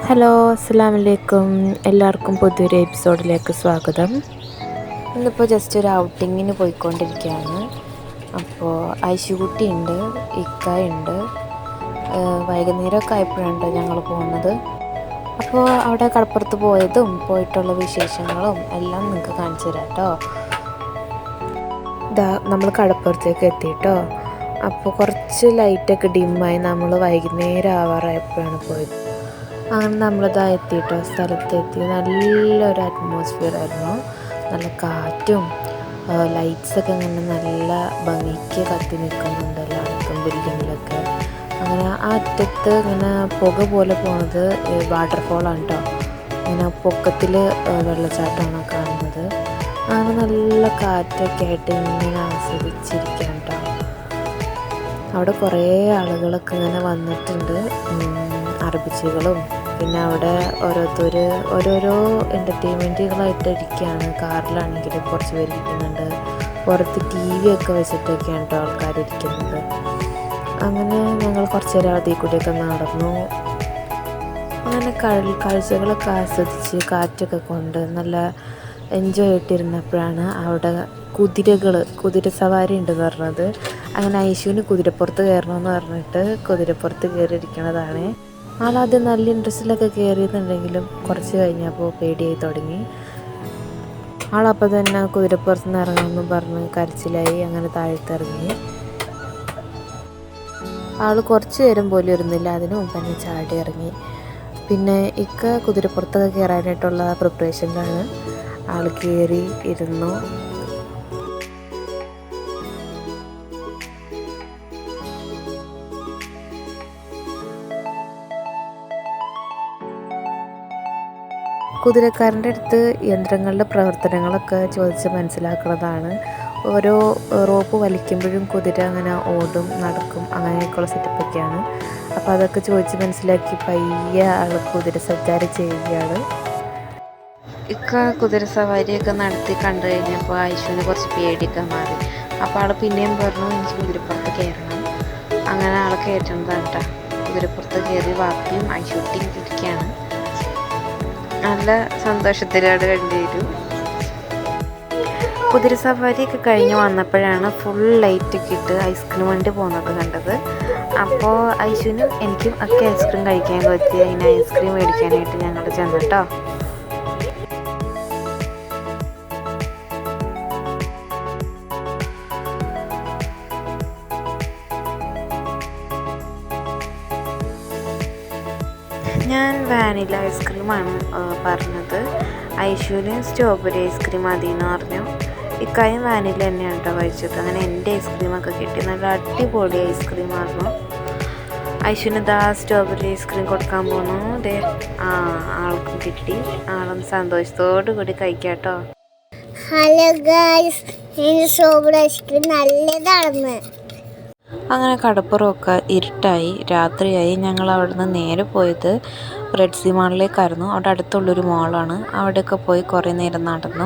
Hello, അസ്സലാമു അലൈക്കും. എല്ലാവർക്കും പുതിയൊരു എപ്പിസോഡിലേക്ക് സ്വാഗതം. ഇന്നിപ്പോൾ ജസ്റ്റ് ഒരു ഔട്ടിങ്ങിന് പോയിക്കൊണ്ടിരിക്കുകയാണ്. അപ്പോൾ ഐശുകുട്ടി ഉണ്ട്, ഇക്കയുണ്ട്. വൈകുന്നേരമൊക്കെ ആയപ്പോഴാണ് ഞങ്ങൾ പോകുന്നത്. അപ്പോൾ അവിടെ കടപ്പുറത്ത് പോയതും പോയിട്ടുള്ള വിശേഷങ്ങളും എല്ലാം നിങ്ങൾക്ക് കാണിച്ചു തരാം കേട്ടോ. നമ്മൾ കടപ്പുറത്തേക്ക് എത്തിയിട്ടോ. അപ്പോൾ കുറച്ച് ലൈറ്റൊക്കെ ഡിമ്മായി നമ്മൾ വൈകുന്നേരം ആവാറായപ്പോഴാണ് പോയത്. അങ്ങനെ നമ്മളിതാ എത്തിയിട്ടോ, സ്ഥലത്തെത്തി. നല്ലൊരു അറ്റ്മോസ്ഫിയർ ആയിരുന്നു. നല്ല കാറ്റും ലൈറ്റ്സൊക്കെ ഇങ്ങനെ നല്ല ഭംഗിക്ക് കത്തി നിൽക്കുന്നുണ്ട് എല്ലായിടത്തും, ബിൽഡിങ്ങിലൊക്കെ. അങ്ങനെ ആ അറ്റത്ത് ഇങ്ങനെ പുക പോലെ പോകുന്നത് വാട്ടർഫോളാണ് കേട്ടോ. ഇങ്ങനെ പൊക്കത്തിൽ വെള്ളച്ചാട്ടമാണ് കാണുന്നത്. അങ്ങനെ നല്ല കാറ്റൊക്കെ ആയിട്ട് ഇങ്ങനെ ആസ്വദിച്ചിരിക്കാം കേട്ടോ. അവിടെ കുറേ ആളുകളൊക്കെ ഇങ്ങനെ വന്നിട്ടുണ്ട്, അറബിച്ചികളും. പിന്നെ അവിടെ ഓരോരോ എൻ്റർടൈൻമെൻറ്റുകളായിട്ട് ഇരിക്കുകയാണ്. കാറിലാണെങ്കിൽ കുറച്ച് പേര് ഇരിക്കുന്നുണ്ട്. പുറത്ത് TV ഒക്കെ വെച്ചിട്ടൊക്കെയാണ് കേട്ടോ ആൾക്കാരിരിക്കുന്നത്. അങ്ങനെ ഞങ്ങൾ കുറച്ച് നേരം അതിൽ കൂടിയൊക്കെ നടന്നു. അങ്ങനെ കാഴ്ചകളൊക്കെ ആസ്വദിച്ച് കാറ്റൊക്കെ കൊണ്ട് നല്ല എൻജോയ് ആയിട്ടിരുന്നപ്പോഴാണ് അവിടെ കുതിര സവാരി ഉണ്ടെന്ന് പറഞ്ഞത്. അങ്ങനെ ഐശുവിന് കുതിരപ്പുറത്ത് കയറണമെന്ന് പറഞ്ഞിട്ട് കുതിരപ്പുറത്ത് കയറിയിരിക്കണതാണ്. ആളാദ്യം നല്ല ഇൻട്രസ്റ്റിലൊക്കെ കയറിയെന്നുണ്ടെങ്കിലും കുറച്ച് കഴിഞ്ഞപ്പോൾ പേടിയായി തുടങ്ങി. ആളപ്പോൾ തന്നെ കുതിരപ്പുറത്ത് നിന്ന് ഇറങ്ങണമെന്ന് പറഞ്ഞ് കരച്ചിലായി. അങ്ങനെ താഴത്തിറങ്ങി. ആൾ കുറച്ച് നേരം പോലും ഇരുന്നില്ല, അതിന് മുമ്പ് തന്നെ ചാടി ഇറങ്ങി. പിന്നെ കുതിരപ്പുറത്തൊക്കെ കയറാനായിട്ടുള്ള പ്രിപ്പറേഷനിലാണ്. ആൾ കയറി ഇരുന്നു. കുതിരക്കാരൻ്റെ അടുത്ത് യന്ത്രങ്ങളുടെ പ്രവർത്തനങ്ങളൊക്കെ ചോദിച്ച് മനസ്സിലാക്കുന്നതാണ്. ഓരോ റോപ്പ് വലിക്കുമ്പോഴും കുതിര അങ്ങനെ ഓടും, നടക്കും, അങ്ങനെയൊക്കെയുള്ള സെറ്റപ്പൊക്കെയാണ്. അപ്പോൾ അതൊക്കെ ചോദിച്ച് മനസ്സിലാക്കി പയ്യെ ആൾ കുതിര സവാരി ചെയ്യുകയാണ്. കുതിര സവാരിയൊക്കെ നടത്തി കണ്ടു കഴിഞ്ഞപ്പോൾ ഐശുവിന് കുറച്ച് പേടിയൊക്കെ മാറി. അപ്പോൾ ആൾ പിന്നെയും പറഞ്ഞു എനിക്ക് കുതിരപ്പുറത്ത് കയറണം. അങ്ങനെ ആൾ കയറ്റുന്നതാണ് കേട്ടോ. കുതിരപ്പുറത്ത് കയറി വാപ്പിയും ഐശുട്ടിയും ഇരിക്കുകയാണ്. നല്ല സന്തോഷത്തിലാണ് രണ്ടുപേരും. കുതിര സവാരിയൊക്കെ കഴിഞ്ഞ് വന്നപ്പോഴാണ് ഫുൾ ലൈറ്റൊക്കെ ഇട്ട് ഐസ്ക്രീം വണ്ടി പോകുന്നത് കണ്ടത്. അപ്പോൾ ഐശുവിനും എനിക്കും ഒക്കെ ഐസ്ക്രീം കഴിക്കാൻ പറ്റി. അതിന് ഐസ്ക്രീം മേടിക്കാനായിട്ട് ഞങ്ങൾ ചെന്നു കേട്ടോ. ഞാൻ വാനില ഐസ്ക്രീമാണ് പറഞ്ഞത്. ഐശുവിന് സ്ട്രോബെറി ഐസ്ക്രീം മതി എന്ന് പറഞ്ഞു. ഇക്കായും വാനില തന്നെയാണ് കേട്ടോ കഴിച്ചത്. അങ്ങനെ എൻ്റെ ഐസ്ക്രീമൊക്കെ കിട്ടി. നല്ല അടിപൊളി ഐസ്ക്രീമായിരുന്നു. ഐശുവിന് സ്ട്രോബെറി ഐസ്ക്രീം കൊടുക്കാൻ പോന്നു. ആൾക്കും കിട്ടി. ആളും സന്തോഷത്തോടു കൂടി കഴിക്കാം കേട്ടോ. ഹലോ ഗൈസ്, സ്ട്രോബെറി ഐസ്ക്രീം നല്ലതാണെന്ന്. അങ്ങനെ കടപ്പുറമൊക്കെ ഇരുട്ടായി, രാത്രിയായി. ഞങ്ങൾ അവിടെ നിന്ന് നേരെ പോയത് റെഡ് സി മാളിലേക്കായിരുന്നു. അവിടെ അടുത്തുള്ളൊരു മോളാണ്. അവിടെയൊക്കെ പോയി കുറേ നേരം നടന്നു.